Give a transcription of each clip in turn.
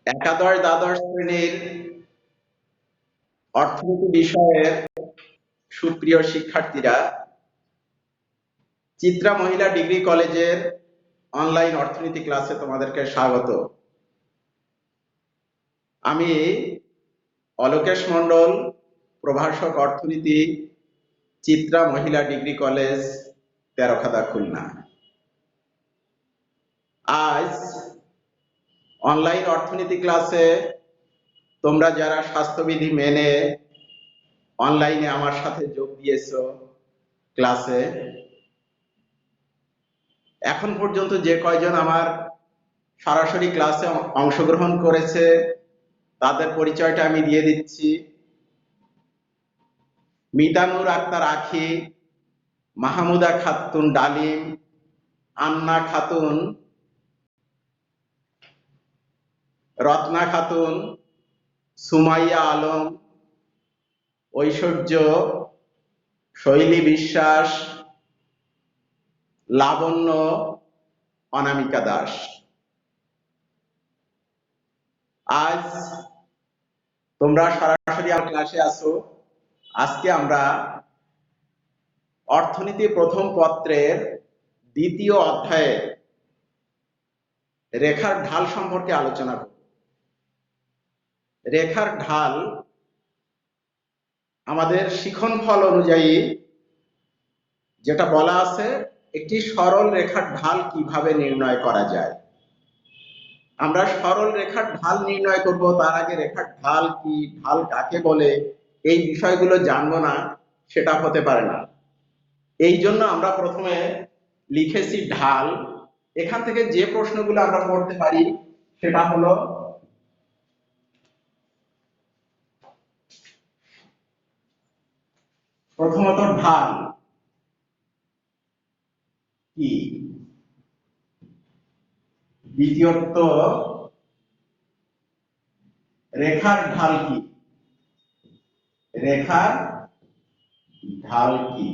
একাদশ দ্বাদশ শ্রেণীর অর্থনীতি বিষয়ের সুপ্রিয় শিক্ষার্থীরা, চিত্রা মহিলা ডিগ্রি কলেজের অনলাইন অর্থনীতি ক্লাসে তোমাদেরকে স্বাগত। আমি অলোকেশ মণ্ডল, প্রভাষক অর্থনীতি, চিত্রা মহিলা ডিগ্রি কলেজ, তেরোখাদা, খুলনা। আজ অনলাইন অর্থনীতি ক্লাসে তোমরা যারা স্বাস্থ্যবিধি মেনে অনলাইনে আমার সাথে যোগ দিয়েছো ক্লাসে, এখন পর্যন্ত যে কয়জন আমার সরাসরি ক্লাসে অংশগ্রহণ করেছে তাদের পরিচয়টা আমি দিয়ে দিচ্ছি। মিতানুর আক্তার আখি, মাহমুদা খাতুন ডালিম, আন্না খাতুন, রত্না খাতুন, সুমাইয়া আলম, ঐশ্বর্য, শৈলী বিশ্বাস, লাবণ্য, অনামিকা দাস। আজ তোমরা সরাসরি আমার ক্লাসে আসো। আজকে আমরা অর্থনীতি প্রথম পত্রের দ্বিতীয় অধ্যায়ে রেখার ঢাল সম্পর্কে আলোচনা করব। রেখার ঢাল আমাদের শিক্ষণফল অনুযায়ী যেটা বলা আছে, একটি সরল রেখার ঢাল কিভাবে নির্ণয় করা যায়। আমরা সরল রেখার ঢাল নির্ণয় করব, তার আগে রেখার ঢাল কি, ঢাল কাকে বলে, এই বিষয়গুলো জানবো না, সেটা হতে পারে না। এই জন্য আমরা প্রথমে লিখেছি ঢাল। এখান থেকে যে প্রশ্নগুলো আমরা পড়তে পারি সেটা হলো, প্রথমত ঢাল কি, দ্বিতীয়ত রেখার ঢাল কি, রেখার ঢাল কি,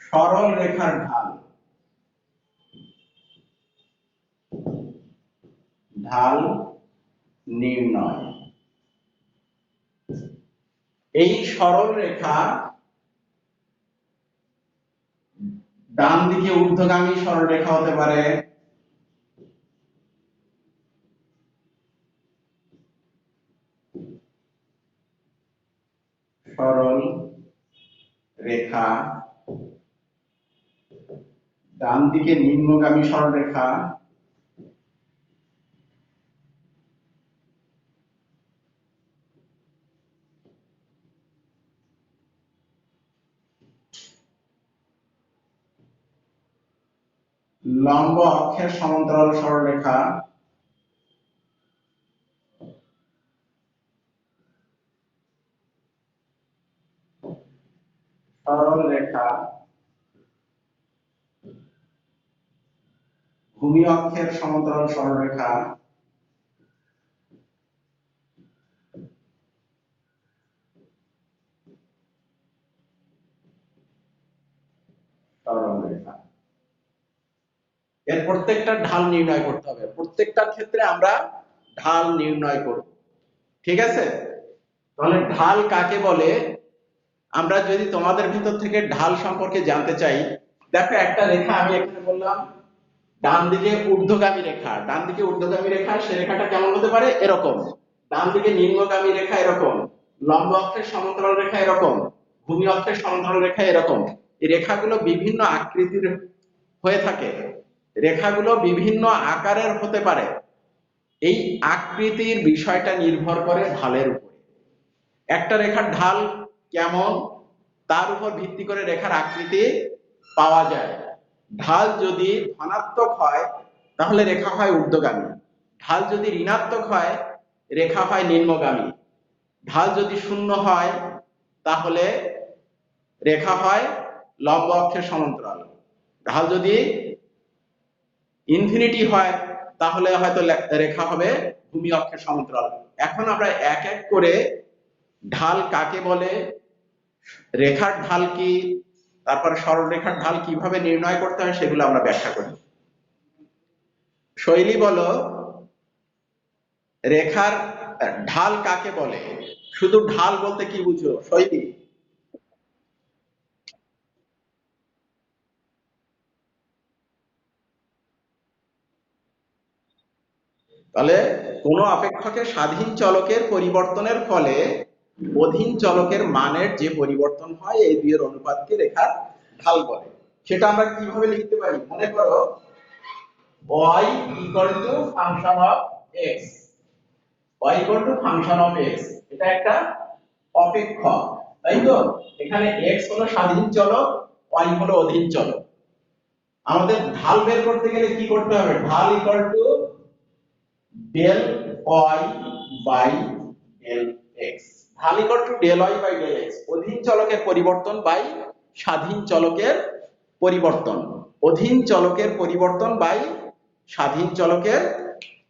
সরল রেখার ঢাল, ঢাল নির্ণয়। এই সরল রেখা ডান দিকে ঊর্ধ্বগামী সরল রেখা হতে পারে, সরল রেখা, ডান দিকে নিম্নগামী সরল রেখা, লম্ব অক্ষের সমান্তরাল সরলরেখা, সরল রেখা, ভূমি অক্ষের সমান্তরাল সরলরেখা, সরলরেখা। এর প্রত্যেকটা ঢাল নির্ণয় করতে হবে, প্রত্যেকটার ক্ষেত্রে আমরা ঢাল নির্ণয় করব। ঠিক আছে? তাহলে ঢাল কাকে বলে, আমরা যদি তোমাদের ভিতর থেকে ঢাল সম্পর্কে জানতে চাই, দেখো একটা রেখা আমি এখানে বললাম ডান দিকে ঊর্ধ্বগামী রেখা, ডান দিকে ঊর্ধ্বগামী রেখা, সে রেখাটা কেমন হতে পারে, এরকম। ডান দিকে নিম্নগামী রেখা এরকম, লম্ব অক্ষের সমান্তরাল রেখা এরকম, ভূমি অক্ষের সমান্তরাল রেখা এরকম। এই রেখাগুলো বিভিন্ন আকৃতির হয়ে থাকে, রেখাগুলো বিভিন্ন আকারের হতে পারে। এই আকৃতির বিষয়টা নির্ভর করে ঢালের উপরে। একটা রেখার ঢাল কেমন তার উপর ভিত্তি করে রেখার আকৃতি পাওয়া যায়। ঢাল যদি ধনাত্মক হয় তাহলে রেখা হয় ঊর্ধ্বগামী, ঢাল যদি ঋণাত্মক হয় রেখা হয় নিম্নগামী, ঢাল যদি শূন্য হয় তাহলে রেখা হয় লম্ব অক্ষের সমান্তরাল, ঢাল যদি ইনফিনিটি হয় তাহলে হয়তো রেখা হবে ভূমি অক্ষের সমান্তরাল। এখন আমরা এক এক করে ঢাল কাকে বলে, রেখার ঢাল কি, তারপর সরলরেখার ঢাল কিভাবে নির্ণয় করতে হয় সেগুলো আমরা ব্যাখ্যা করি। শৈলী বলো, রেখার ঢাল কাকে বলে? শুধু ঢাল বলতে কি বুঝো? শৈলী। তাহলে কোন অপেক্ষকের স্বাধীন চলকের পরিবর্তনের ফলে অধীন চলকের মানের যে পরিবর্তন হয় এই দুইয়ের অনুপাতকে রেখার ঢাল বলে। সেটা আমরা কিভাবে লিখতে পারি? মনে করো y equal to function of x, y equal to function of x, এটা একটা অপেক্ষক, তাই তো? এখানে x হলো স্বাধীন চলক, y হলো অধীন চলক। আমাদের ঢাল বের করতে গেলে কি করতে হবে? ঢাল equal to del y by del x, ঢাল equal to del y by del x, অধীন চলকের পরিবর্তন বাই স্বাধীন চলকের পরিবর্তন, অধীন চলকের পরিবর্তন বাই স্বাধীন চলকের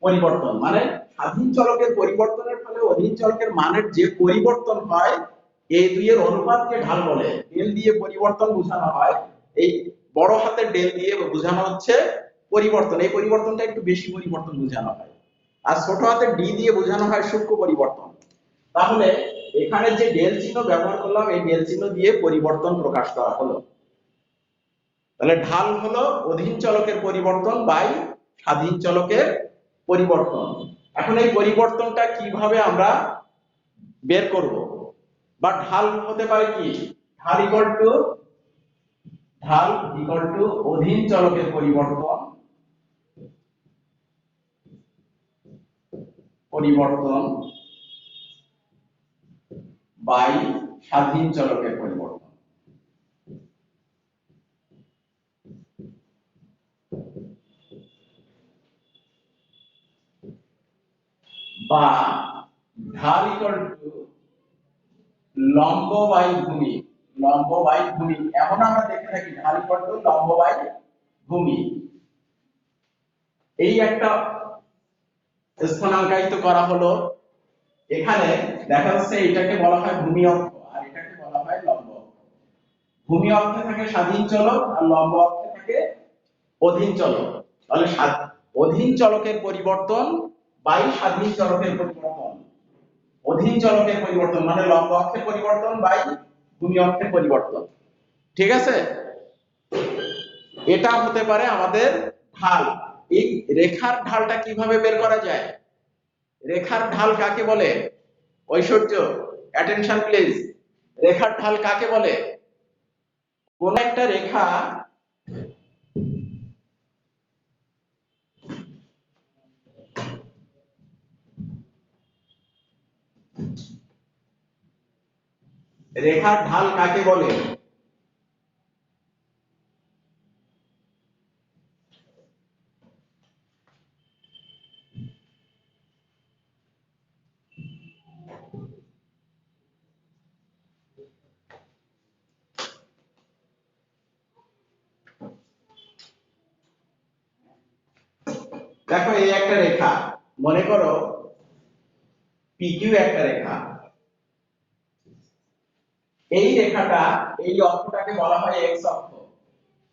পরিবর্তন। মানে স্বাধীন চলকের পরিবর্তনের ফলে অধীন চলকের মানের যে পরিবর্তন হয় এই দুইয়ের অনুপাতকে ঢাল বলে। ডেল দিয়ে পরিবর্তন বোঝানো হয়, এই বড় হাতের ডেল দিয়ে বোঝানো হচ্ছে পরিবর্তন, এই পরিবর্তনটা একটু বেশি পরিবর্তন বোঝানো হয়। আর ছোট হাতের ডি দিয়ে বোঝানো হয় সূক্ষ্ম পরিবর্তন। তাহলে এখানে যে ডেল চিহ্ন ব্যবহার করলাম এই ডেল চিহ্ন দিয়ে পরিবর্তন প্রকাশ করা হলো। তাহলে ঢাল হলো অধীন চলকের পরিবর্তন বাই স্বাধীন চলকের পরিবর্তন। এখন এই পরিবর্তনটা কিভাবে আমরা বের করব? বা ঢাল হতে পারে কি? ঢাল ইকুয়াল টু অধীন চলকের পরিবর্তন বাই স্বাধীন চলকের পরিবর্তন। বা ঢাল ইকুয়াল টু লম্ব বাই ভূমি, লম্ব বাই ভূমি, এমন আমরা দেখে থাকি ঢাল ইকুয়াল টু লম্ব বাই ভূমি। এই একটা স্থানাঙ্কায়িত করা হলো। এখানে দেখা যাচ্ছে এটাকে বলা হয় ভূমি অক্ষ আর এটাকে বলা হয় লম্ব অক্ষ। ভূমি অক্ষে থাকে স্বাধীন চলক আর লম্ব অক্ষে থাকে অধীন চলক। তাহলে অধীন চলকের পরিবর্তন বাই স্বাধীন চলকের পরিবর্তন, অধীন চলকের পরিবর্তন মানে লম্ব অক্ষের পরিবর্তন বাই ভূমি অক্ষের পরিবর্তন। ঠিক আছে? এটা হতে পারে আমাদের ঢাল। এই রেখার ঢালটা কিভাবে বের করা যায়? রেখার ঢাল কাকে বলে? ঐশ্বর্য, অ্যাটেনশন প্লিজ। রেখার ঢাল কাকে বলে? কোন একটা রেখা রেখার ঢাল কাকে বলে? দেখো এই একটা রেখা, মনে করো পিকিউ একটা রেখা। এই রেখাটা, এই অক্ষটাকে বলা হয় এক্স অক্ষ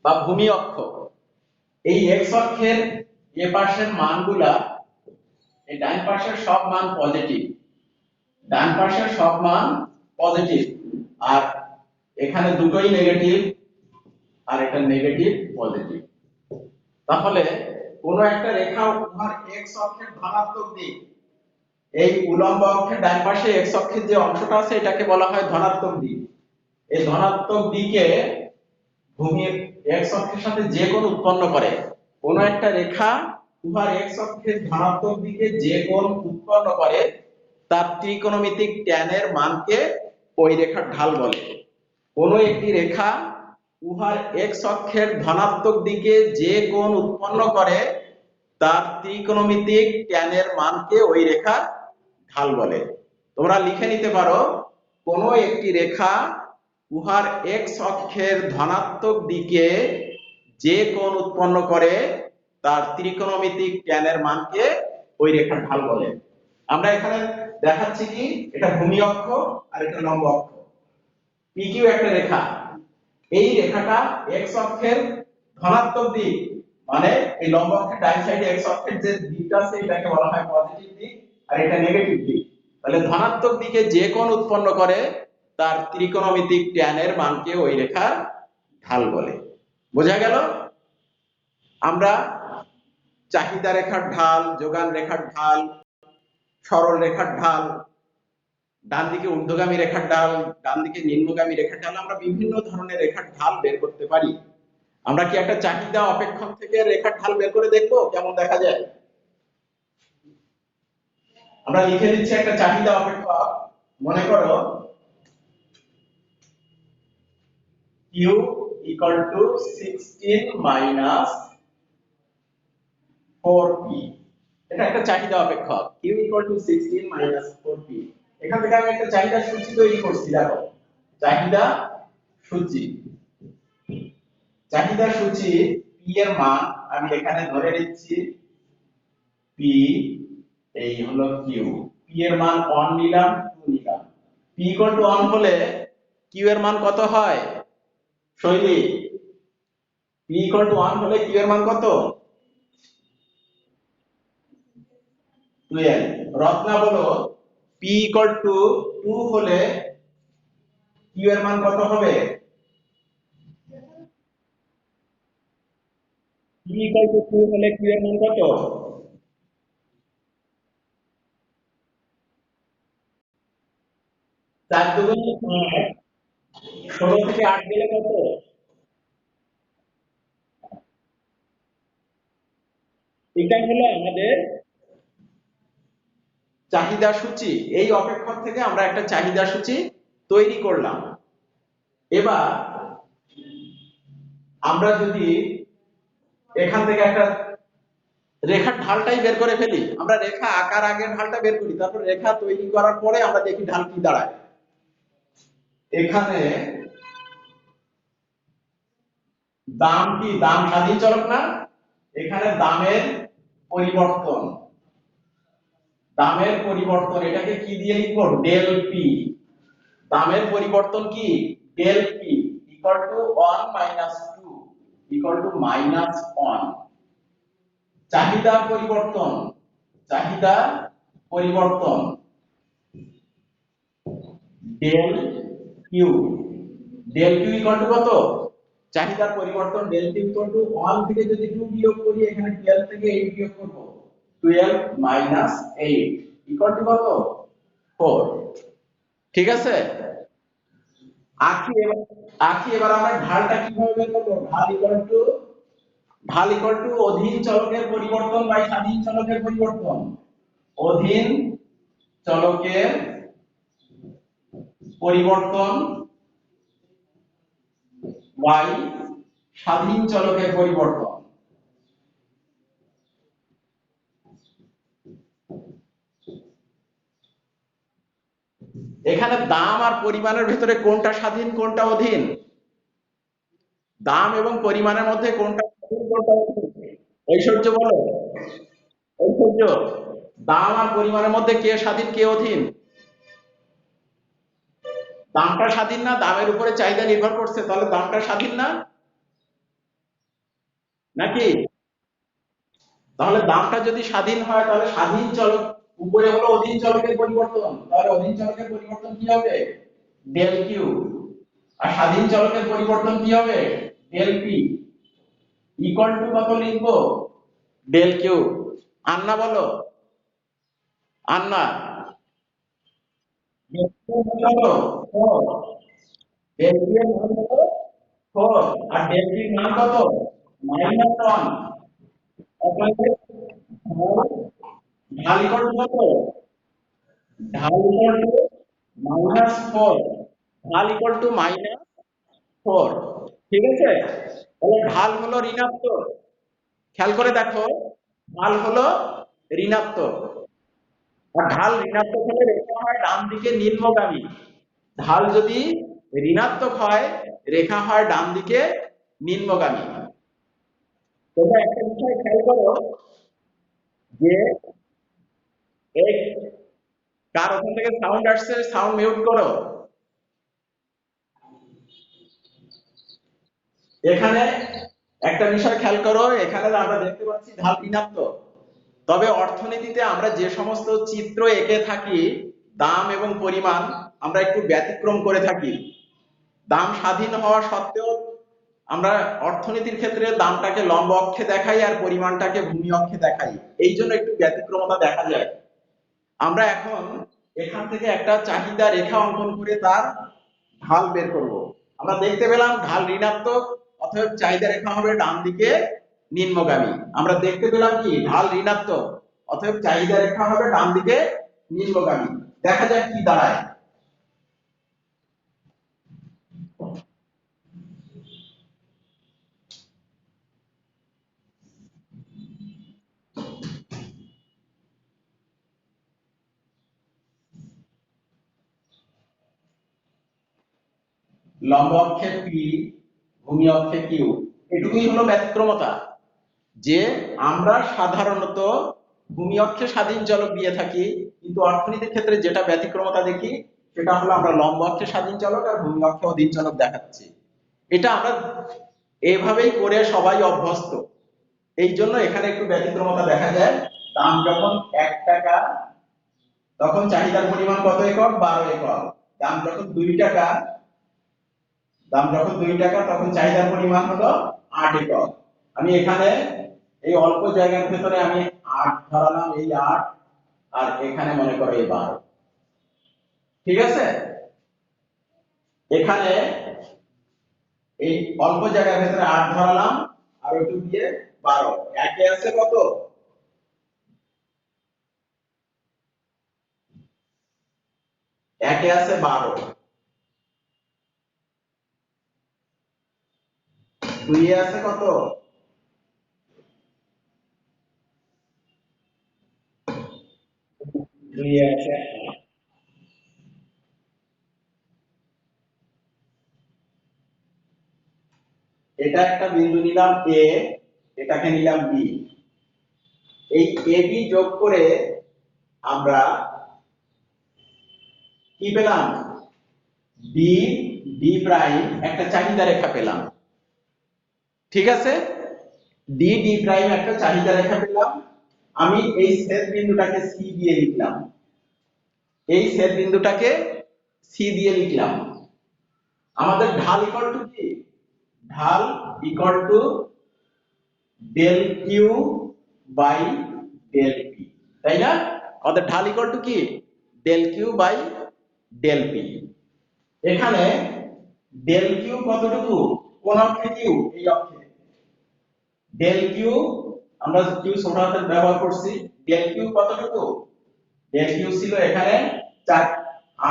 বা ভূমি অক্ষ। এই এক্স অক্ষের এ পাশের মানগুলা, এই ডান পাশের সব মান পজিটিভ, ডান পাশের সব মান পজিটিভ, আর এখানে দুটোই নেগেটিভ আর এটা নেগেটিভ পজিটিভ। তাহলে কোন একটা রেখা উহার এক্স অক্ষের ধনাত্মক দিক, এই উলম্ব অক্ষের ডান পাশে এক্স অক্ষের যে অংশটা আছে এটাকে বলা হয় ধনাত্মক দিক। এই ধনাত্মক দিকে ভূমির এক্স অক্ষের সাথে যে কোণ উৎপন্ন করে, কোন একটা রেখা উহার এক্স অক্ষের ধনাত্মক দিকে যে কোণ উৎপন্ন করে তার ত্রিকোণমিতিক tan এর মানকে ওই রেখার ঢাল বলে। কোন একটি রেখা উহার এক্স অক্ষের ধনাত্মক দিকে যে কোণ উৎপন্ন করে তার ত্রিকোণমিতিক tan এর মানকে ওই রেখার ঢাল বলে। তোমরা লিখে নিতে পারো, কোন একটি রেখা উহার এক্স অক্ষের ধনাত্মক দিকে যে কোণ উৎপন্ন করে তার ত্রিকোণমিতিক tan এর মানকে ওই রেখার ঢাল বলে। আমরা এখানে দেখাচ্ছি কি, এটা ভূমি অক্ষ আর এটা লম্ব অক্ষ। পিকিউ একটা রেখা, এই রেখাটা এক্স অক্ষের ধনাত্মক দিক মানে এই লম্ব অক্ষের ডান সাইডে x অক্ষের যে দিকটা আছে এটাকে বলা হয় পজিটিভ দিক আর এটা নেগেটিভ দিক। তাহলে ধনাত্মক দিকে যে কোণ উৎপন্ন করে তার ত্রিকোণমিতিক tan এর মানকে ওই রেখার ঢাল বলে। বোঝা গেল? আমরা চাহিদা রেখার ঢাল, যোগান রেখার ঢাল, সরল রেখার ঢাল, ডান দিকে ঊর্ধ্বগামী রেখার ঢাল, ডান দিকে নিম্নগামী রেখার ঢাল, আমরা বিভিন্ন ধরনের রেখার ঢাল বের করতে পারি। আমরা কি একটা চাহিদা অপেক্ষক থেকে রেখার ঢাল বের করে দেখবো কেমন দেখা যায়? আমরা লিখে দিচ্ছি একটা চাহিদা অপেক্ষক। মনে করো q equal to 16 minus 4p, এটা একটা চাহিদা অপেক্ষক। q equal to 16 minus 4p, এখান থেকে আমি একটা চাহিদা সূচি তৈরি করছি। দেখো চাহিদা সূচি, চাহিদা সূচি p এর মান আমি এখানে ধরে নিচ্ছি p, এই হলো q, p এর মান 1 নিলাম, 2 নিলাম। p equal to 1 হলে q এর মান কত হয় শৈলী? p equal to 1 হলে q এর মান কত? 12। রত্না বলো p equal to 2 হলে q এর মান কত হবে? p equal to 2 হলে q এর মান কত? 4 দুগুণে 8, 16 থেকে 8 গেলে কত? এটা হলো আমাদের চাহিদা সূচি। এই অপেক্ষক থেকে আমরা একটা চাহিদা সূচি তৈরি করলাম। এবার আমরা যদি এখান থেকে একটা রেখার ঢালটাই বের করে ফেলি, আমরা রেখা আঁকার আগে ঢালটা বের করি, তারপর রেখা তৈরি করার পরে আমরা দেখি ঢাল কি দাঁড়ায়। এখানে দাম কি, দাম স্বাধীন চলক না? এখানে দামের পরিবর্তন, দামের পরিবর্তন এটাকে কি দিয়ে লিখবো? Del P. দামের পরিবর্তন কি? Del P equal to 1 minus 2 equal to minus 1। চাহিদা পরিবর্তন, চাহিদা পরিবর্তন del Q, del Q equal to কত? চাহিদার পরিবর্তন ডেল কিউ ইকুয়াল টু 1 থেকে যদি 2 বিয়োগ করি, এখানে 12 থেকে 8 বিয়োগ করব, 12 মাইনাস 8 ইকুয়াল টু কত? 4। ঠিক আছে? আঁকি এবার, আঁকি এবার আমরা ঢালটা কিভাবে বের করব? ঢাল ইকুয়াল টু অধীন চলকের পরিবর্তন বাই স্বাধীন চলকের পরিবর্তন। অধীন চলকের পরিবর্তন বাই স্বাধীন চলকের পরিবর্তন। এখানে দাম আর পরিমাণের ভিতরে কোনটা স্বাধীন কোনটা অধীন? দাম এবং পরিমাণের মধ্যে কোনটা স্বাধীন কোনটা অধীন? ঐশ্বর্য বলো, ঐশ্বর্য, দাম আর পরিমাণের মধ্যে কে স্বাধীন কে অধীন? দামটা স্বাধীন না? দামের উপরে চাহিদা নির্ভর করছে, তাহলে দামটা স্বাধীন না নাকি? তাহলে দামটা যদি স্বাধীন হয় তাহলে স্বাধীন চলক উপরে হলো অধীন চলকের পরিবর্তন, তাহলে অধীন চলকের পরিবর্তন কি হবে? Del Q. আর স্বাধীন চলকের পরিবর্তন কি হবে? ডেল পি ইকুয়াল টু কত লিখবো? Del Q. আন্না বলো, আন্না, ডেল কিউ কত? 4। ডেল কিউ এর মান কত? 4। আর ডেল পি এর মান কত? -1। অতএব ঢাল ইকুয়াল টু কত? ঢাল ইকুয়াল টু -4, ঢাল ইকুয়াল টু -4। ঠিক আছে? তাহলে ঢাল হলো ঋণাত্মক। খেয়াল করে দেখো, ঢাল হলো ঋণাত্মক। আর ঢাল ঋণাত্মক হলে রেখা হয় ডান দিকে নিম্নগামী। ঢাল যদি ঋণাত্মক হয় রেখা হয় ডান দিকে নিম্নগামী। তোমরা একটা বিষয় খেয়াল করো যে এই, কার ওখান থেকে সাউন্ড আসছে সাউন্ড মিউট করো। এখানে একটা বিষয় খেয়াল করো, এখানে আমরা দেখতে পাচ্ছি ঢাল ঋণাত্মক, তবে অর্থনীতিতে আমরা যে সমস্ত চিত্র এঁকে থাকি দাম এবং পরিমাণ আমরা একটু ব্যতিক্রম করে থাকি। দাম স্বাধীন হওয়া সত্ত্বেও আমরা অর্থনীতির ক্ষেত্রে দামটাকে লম্ব অক্ষে দেখাই আর পরিমাণটাকে ভূমি অক্ষে দেখাই, এই জন্য একটু ব্যতিক্রমতা দেখা যায়। আমরা এখন এখান থেকে একটা চাহিদা রেখা অঙ্কন করে তার ঢাল বের করব। আমরা দেখতে পেলাম ঢাল ঋণাত্মক, অতএব চাহিদা রেখা হবে ডান দিকে নিম্নগামী। আমরা দেখতে পেলাম কি ঢাল ঋণাত্মক, অতএব চাহিদা রেখা হবে ডান দিকে নিম্নগামী। দেখা যাক কি দাঁড়ায়। লম্ব অক্ষে পি, ভূমি অক্ষে কিউ, এটুকুই হলো ব্যতিক্রমতা, যে আমরা সাধারণত ভূমি অক্ষে স্বাধীন চলক দিয়ে থাকি, কিন্তু অর্থনীতির ক্ষেত্রে যেটা ব্যতিক্রমতা দেখি সেটা হলো আমরা লম্ব অক্ষে স্বাধীন চলক আর ভূমি অক্ষে অধীন চলক দেখাচ্ছি। এটা আমরা এভাবেই করে সবাই অভ্যস্ত, এই জন্য এখানে একটু ব্যতিক্রমতা দেখা যায়। দাম যখন 1 টাকা তখন চাহিদার পরিমাণ কত একক? 12 একক। দাম যখন 2 টাকা, তখন চাহিদার পরিমাণ হলো 8 একক। আমি এখানে এই অল্প জায়গার ভেতরে আমি 8 ধরালাম, এই 8, আর এখানে মনে করো এই 12। ঠিক আছে, এখানে এই অল্প জায়গার ভেতরে 8 ধরালাম আর ওটু দিয়ে 12। একে আছে কত? একে আছে 12, দুইয়ে আছে কত? দুইয়ে আছে 8। এটা একটা বিন্দু নিলাম এ, এটাকে নিলাম বি। এই এ বি যোগ করে আমরা কি পেলাম? ডি, ডি প্রাইম একটা চাহিদা রেখা পেলাম। ঠিক আছে, ডি, ডি প্রাইম একটা চাহিদা রেখা পেলাম। আমি এই ছেদ বিন্দুটাকে সি দিয়ে লিখলাম, এই ছেদ বিন্দুটাকে সি দিয়ে লিখলাম। আমাদের ঢাল ইকুয়াল টু কি? ঢাল equal to del Q by del P, তাই না? আমাদের ঢাল ইকুয়াল টু কি? Del Q by del P. এখানে ডেল কিউ কতটুকু? কোন অক্ষে কিউ? এই অক্ষে। ডেল কিউ আমরা কিউ ছোট হাতের ব্যবহার করছি। ডেল কিউ কতটুকু? ডেল কিউ ছিল এখানে 4,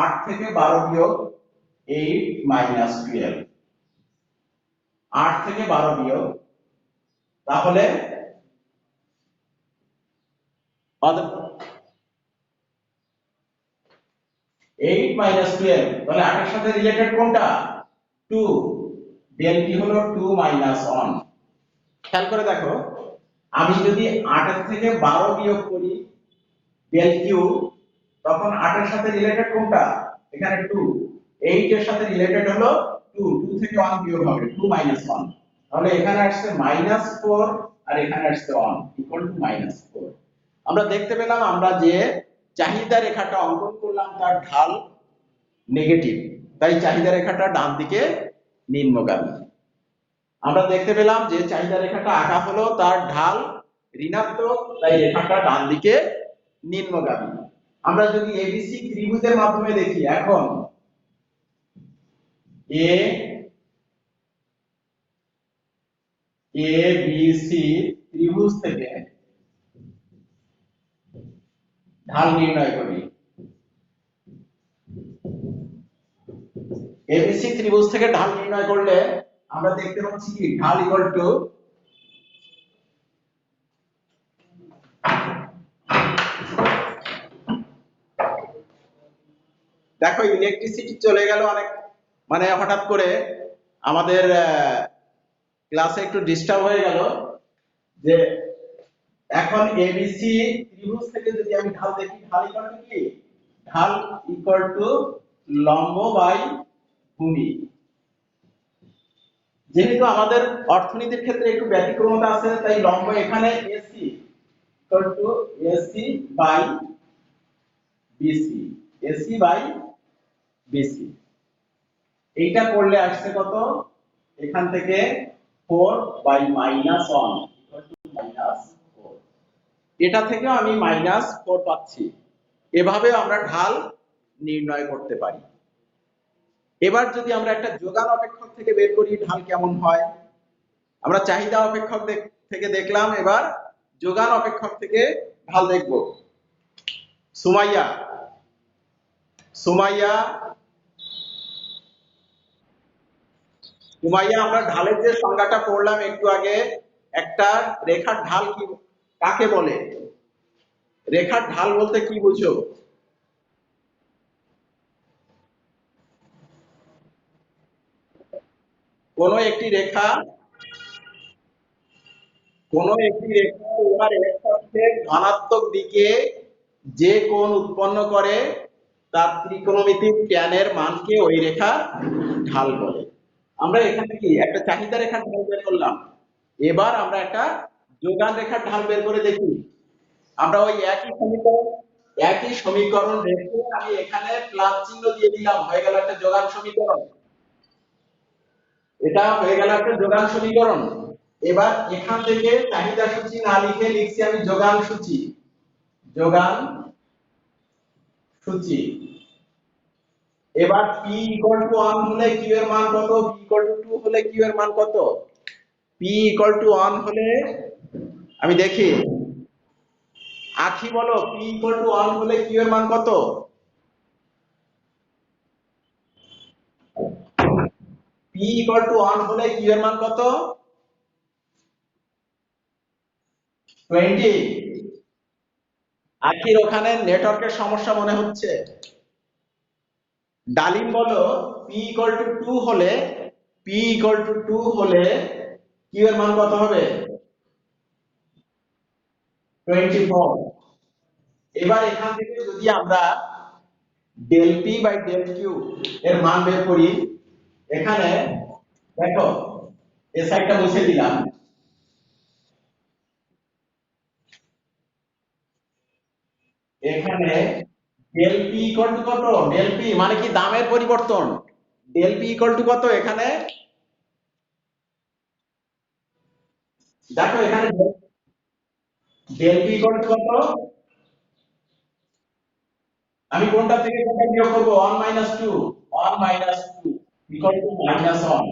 8 থেকে 12 বিয়োগ 8 মাইনাস 12, 8 থেকে 12 বিয়োগ, তাহলে 8 মাইনাস 12, তাহলে 8 এর সাথে রিলেটেড কোনটা? 2। ডেল পি হলো 2 মাইনাস 1। খেয়াল করে দেখো, আমি যদি 8 এর থেকে 12 বিয়োগ করি ডেল কিউ, তখন 8 এর সাথে রিলেটেড কোনটা? এখানে 2। 8 এর সাথে রিলেটেড হলো 2, 2 থেকে 1 বিয়োগ হবে 2 মাইনাস 1, তাহলে এখানে আসছে -4 আর এখানে আসছে 1 ইকুয়াল টু -4। আমরা দেখতে পেলাম আমরা যে চাহিদা রেখাটা অঙ্কন করলাম তার ঢাল নেগেটিভ, তাই চাহিদা রেখাটা ডান দিকে নিম্নগামী। আমরা দেখতে পেলাম যে চাহিদা রেখাটা আঁকা হলো তার ঢাল ঋণাত্মক, তাই রেখাটা ডান দিকে নিম্নগামী। আমরা যদি এবিসি ত্রিভুজের মাধ্যমে দেখি, এখন এ এ বি সি ত্রিভুজ থেকে ঢাল নির্ণয় করি। এবিসি ত্রিভুজ থেকে ঢাল নির্ণয় করলে আমরা দেখতে পাচ্ছি কি ঢাল ইকুয়াল টু, দেখো ইলেকট্রিসিটি চলে গেল অনেক, মানে হঠাৎ করে আমাদের ক্লাসে একটু ডিস্টার্ব হয়ে গেল। যে এখন এবিসি ত্রিভুজ থেকে যদি আমি ঢাল দেখি, ঢাল ইকুয়াল টু কি? ঢাল ইকুয়াল টু লম্ব বাই ভূমি। যেহেতু আমাদের অর্থনীতির ক্ষেত্রে একটু ব্যতিক্রমতা আছে, তাই লম্ব এখানে AC equal to AC by BC, AC by BC. এইটা করলে আসছে কত, এখান থেকে 4 by minus 1 equal to minus 4। এটা থেকেও আমি মাইনাস 4 পাচ্ছি। এভাবে আমরা ঢাল নির্ণয় করতে পারি। এবার যদি আমরা একটা যোগান অপেক্ষক থেকে বের করি ঢাল কেমন হয়, আমরা চাহিদা অপেক্ষক থেকে দেখলাম, এবার যোগান অপেক্ষক থেকে ঢাল দেখব। সুমাইয়া, সুমাইয়া, সুমাইয়া, আমরা ঢালের যে সংজ্ঞাটা পড়লাম একটু আগে, একটা রেখার ঢাল কি কাকে বলে? রেখার ঢাল বলতে কি বুঝো? কোন একটি রেখা, কোন একটি রেখা উহার এক অক্ষের ধনাত্মক দিকে যে কোণ উৎপন্ন করে তার ত্রিকোণমিতিক ট্যানের মানকে ওই রেখার ঢাল বলে। আমরা এখানে কি একটা চাহিদা রেখার ঢাল বের করলাম, এবার আমরা একটা যোগান রেখার ঢাল বের করে দেখি। আমরা ওই একই সমীকরণ রেখে আমি এখানে প্লাস চিহ্ন দিয়ে দিলাম, হয়ে গেল একটা যোগান সমীকরণ। এটা হয়ে গেল একটা যোগান সমীকরণ। এবার এখান থেকে চাহিদা সূচি না লিখে লিখছি আমি যোগান সূচি, যোগান সূচি। এবার p ইকুয়াল টু 1 হলে q এর মান কত, p ইকুয়াল টু 2 হলে q এর মান কত? p ইকুয়াল টু 1 হলে আমি দেখি, আখি বলো, p ইকুয়াল টু 1 হলে q এর মান কত? p ইকুয়াল টু 1 হলে q এর মান কত? 20। আখির ওখানে নেটওয়ার্কের সমস্যা মনে হচ্ছে। ডালিম বলো, p ইকুয়াল টু 2 হলে, p ইকুয়াল টু 2 হলে q এর মান কত হবে? 24। এবার এখান থেকে যদি আমরা del P by del Q এর মান বের করি, এখানে দেখো এই সাইডটা মুছে দিলাম, এখানে ডেল পি ইকুয়াল টু কত, ডেল পি মানে কি দামের পরিবর্তন, ডেল পি ইকুয়াল টু কত এখানে, দেখো এখানে ডেল পি ইকুয়াল টু কত, আমি কোনটা থেকে কোনটা বিয়োগ করব, 1 minus 2, 1 minus 2 equal to minus 1।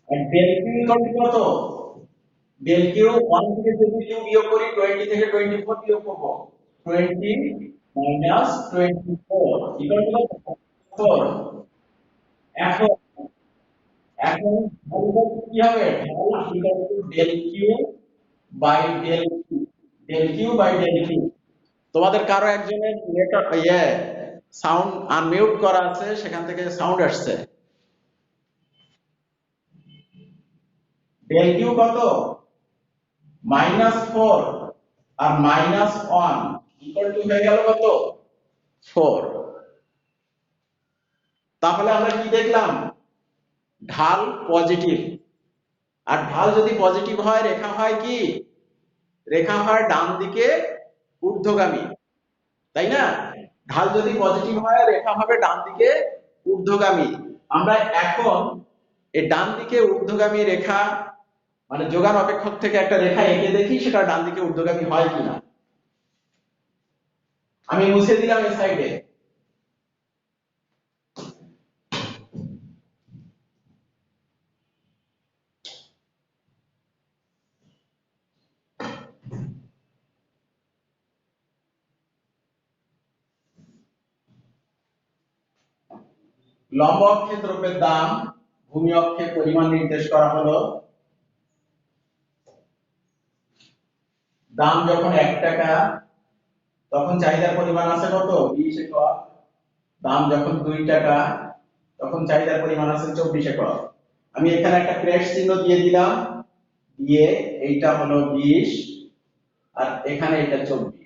আর ডেল কিউ ইকুয়াল টু কত, ডেল কিউ 1 থেকে যদি কিউ বিয়োগ করি 20 থেকে 24 বিয়োগ করব, 20 মাইনাস 24 ইকুয়াল টু কত, 4। এখন এখন ঢাল কি হবে, ঢাল equal to del Q by del Q, del Q by del q. তোমাদের কারো একজনের নেটওয়ার্ক সাউন্ড আনমিউট করা আছে, সেখান থেকে সাউন্ড আসছে। ডেল কিউ কত, -4 আর -1 ইকুয়াল টু হয়ে গেল কত, 4। তাহলে আমরা কি দেখলাম, ঢাল পজিটিভ। আর ঢাল যদি পজিটিভ হয়, রেখা হয় কি, রেখা হয় ডান দিকে ঊর্ধ্বগামী, তাই না? ঢাল যদি পজিটিভ হয়, রেখা হবে ডান দিকে ঊর্ধ্বগামী। আমরা এখন এই ডান দিকে ঊর্ধ্বগামী রেখা মানে যোগান অপেক্ষক থেকে একটা রেখা এঁকে দেখি সেটা ডান দিকে ঊর্ধ্বগামী হয় কিনা। আমি মুছে দিলাম এই সাইডে। লম্ব অক্ষে দ্রব্যের দাম, ভূমি অক্ষে পরিমাণ নির্দেশ করা হলো। দাম যখন 1 টাকা তখন চাহিদার পরিমাণ আছে কত, 20 একক। দাম যখন 2 টাকা তখন চাহিদার পরিমাণ আছে 24 একক। আমি এখানে একটা ক্রেস্ট চিহ্ন দিয়ে দিলাম, দিয়ে এইটা হলো 20 আর এখানে এটা 24।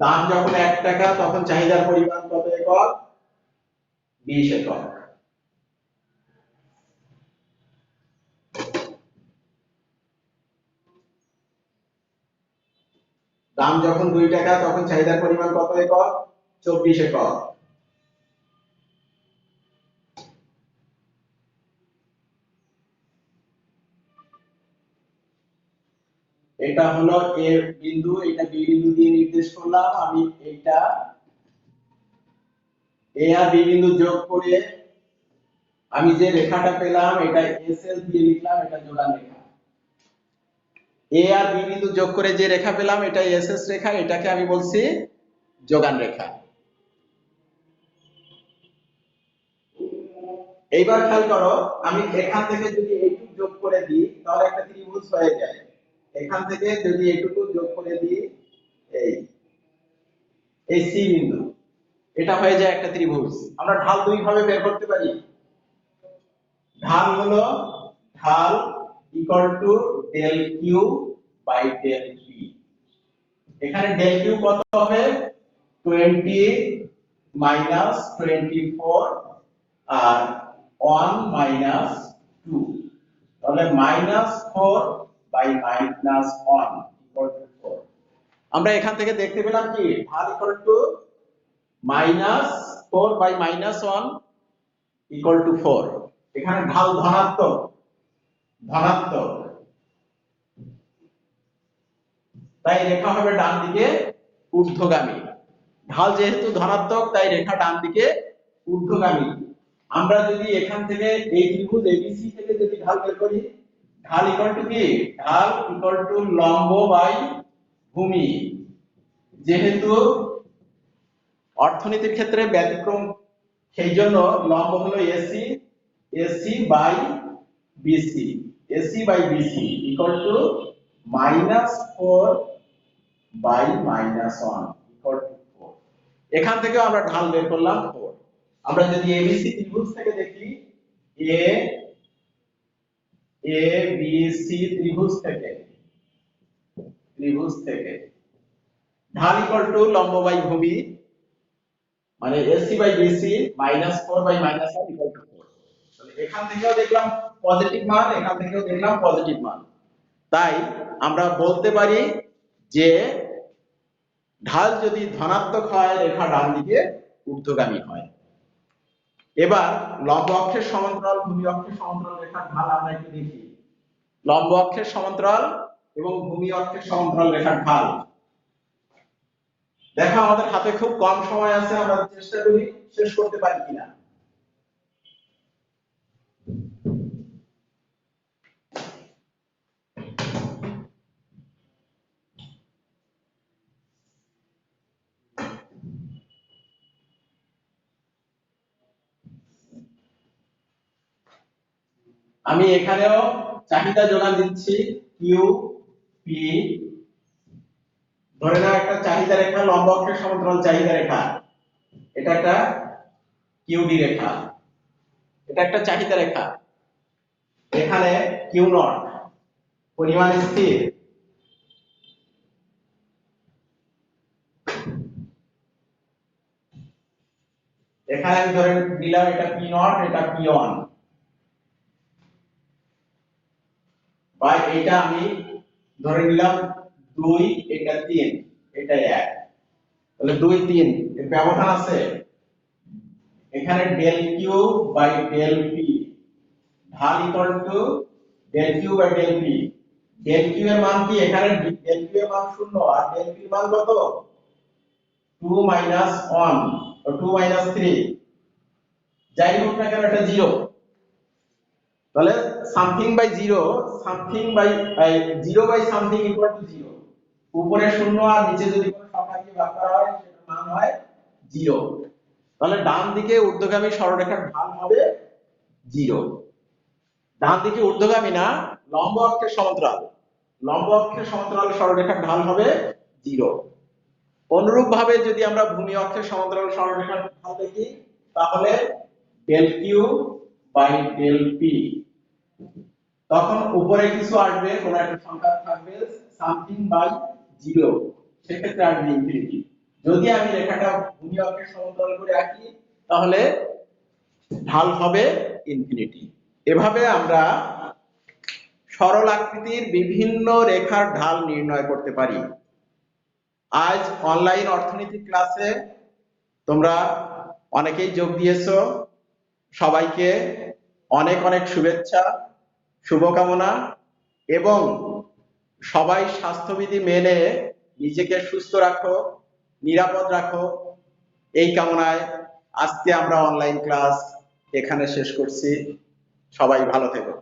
দাম যখন 1 টাকা তখন চাহিদার পরিমাণ কত একক, 20 একক। দাম যখন 2 টাকা তখন চাহিদার পরিমাণ কত একক? 24 একক। এটা হলো এ বিন্দু, এটা বি বিন্দু দিয়ে নির্দেশ করলাম আমি। এটা এ আর বি বিন্দু যোগ করে আমি যে রেখাটা পেলাম এটা এস এল দিয়ে লিখলাম, এটা যোগান রেখা। এ আর বি বিন্দু যোগ করে যে রেখা পেলাম এটা এস এস রেখা, এটাকে আমি বলছি যোগান রেখা। এইবার খেয়াল করো, আমি এখান থেকে যদি এইটুকু যোগ করে দিই তাহলে একটা ত্রিভুজ হয়ে যায়। এখান থেকে যদি এইটুকু যোগ করে দিই, এই এই সি বিন্দু, এটা হয়ে যায় একটা ত্রিভুজ। আমরা ঢাল দুই ভাবে বের করতে পারি। ঢাল হলো ঢাল equal to del Q by del P. এখানে ডেল কিউ কত হবে? 20 মাইনাস 24 আর 1 মাইনাস 2, তাহলে -4 বাই -1 ইকুয়াল টু 4। আমরা এখান থেকে দেখতে পেলাম কি ঢাল equal to -4 by -1 equal to 4। এখানে ঢাল ধনাত্মক, ধনাত্মক, তাই রেখা হবে ডান দিকে ঊর্ধ্বগামী। ঢাল যেহেতু ধনাত্মক তাই রেখা ডান দিকে ঊর্ধ্বগামী। আমরা যদি এখান থেকে এই ত্রিভুজ এবিসি থেকে যদি ঢাল বের করি, ঢাল ইকুয়াল টু কি? ঢাল ইকুয়াল টু লম্ব বাই ভূমি। যেহেতু অর্থনীতির ক্ষেত্রে ব্যতিক্রম, সেই জন্য লম্ব হলো AC, AC by BC, AC by BC equal to -4 by -1 equal to 4। এখান থেকে আমরা ঢাল বের করলাম 4। আমরা যদি এবিসি ত্রিভুজ থেকে দেখি, এ এ বি সি ত্রিভুজ থেকে ঢাল ইকুয়াল টু লম্ব বাই ভূমি, মানে AC by BC -4 by -1 equal to 4। তাহলে এখান থেকেও দেখলাম পজিটিভ মান, এখান থেকেও দেখলাম পজিটিভ মান। তাই আমরা বলতে পারি যে ঢাল যদি ধনাত্মক হয় রেখা ডান দিকে ঊর্ধ্বগামী হয়। এবার লম্ব অক্ষের সমান্তরাল, ভূমি অক্ষের সমান্তরাল রেখার ঢাল আমরা একটু দেখি। লম্ব অক্ষের সমান্তরাল এবং ভূমি অক্ষের সমান্তরাল রেখার ঢাল। দেখো আমাদের হাতে খুব কম সময় আছে, আমরা চেষ্টা করি শেষ করতে পারি কিনা। আমি এখানেও চাহিদা যোগান দিচ্ছি, কিউ পি। ধরে নাও একটা চাহিদা রেখা, লম্ব অক্ষের সমান্তরাল চাহিদা রেখা, এটা একটা কিউডি রেখা, এটা একটা চাহিদা রেখা। এখানে কিউ নট পরিমাণ স্থির, এখানে আমি ধরে নিলাম এটা পি নট, এটা পি ওয়ান, বা এটা আমি ধরে নিলাম 2, এটা 3, এটা 1, তাহলে 2 3 এর ব্যবধান আছে। এখানে del Q by del p, ঢাল equal to del Q by del p. Del Q এর মান কি? এখানে ডেল কিউ এর মান 0 আর ডেল পি এর মান কত? 2 1 ও 2 3, যাই হোক না কেন এটা 0। তাহলে something by 0, something by 0 by something equal to 0। উপরে 0 আর নিচে যদি কোনো সংখ্যা দিয়ে ভাগ করা হয় সেটার মান হয় 0। তাহলে ডান দিকে ঊর্ধ্বগামী সরলরেখার ঢাল হবে 0। ডান দিকে ঊর্ধ্বগামী না, লম্ব অক্ষের সমান্তরাল, লম্ব অক্ষের সমান্তরাল সরলরেখার ঢাল হবে 0। অনুরূপ ভাবে যদি আমরা ভূমি অক্ষের সমান্তরাল সরলরেখার ঢাল দেখি, তাহলে del Q by del p, তখন উপরে কিছু আসবে, কোন একটা সংখ্যা থাকবে সামথিং বাই 0, সেক্ষেত্রে আসবে ইনফিনিটি। যদি আমি রেখাটা ভূমি অক্ষের সমান্তরাল করে আঁকি তাহলে ঢাল হবে ইনফিনিটি। এভাবে আমরা সরল আকৃতির বিভিন্ন রেখার ঢাল নির্ণয় করতে পারি। আজ অনলাইন অর্থনীতি ক্লাসে তোমরা অনেকেই যোগ দিয়েছো, সবাইকে অনেক অনেক শুভেচ্ছা, শুভকামনা, এবং সবাই স্বাস্থ্যবিধি মেনে নিজেকে সুস্থ রাখো, নিরাপদ রাখো, এই কামনায় আজকে আমরা অনলাইন ক্লাস এখানে শেষ করছি। সবাই ভালো থেকো।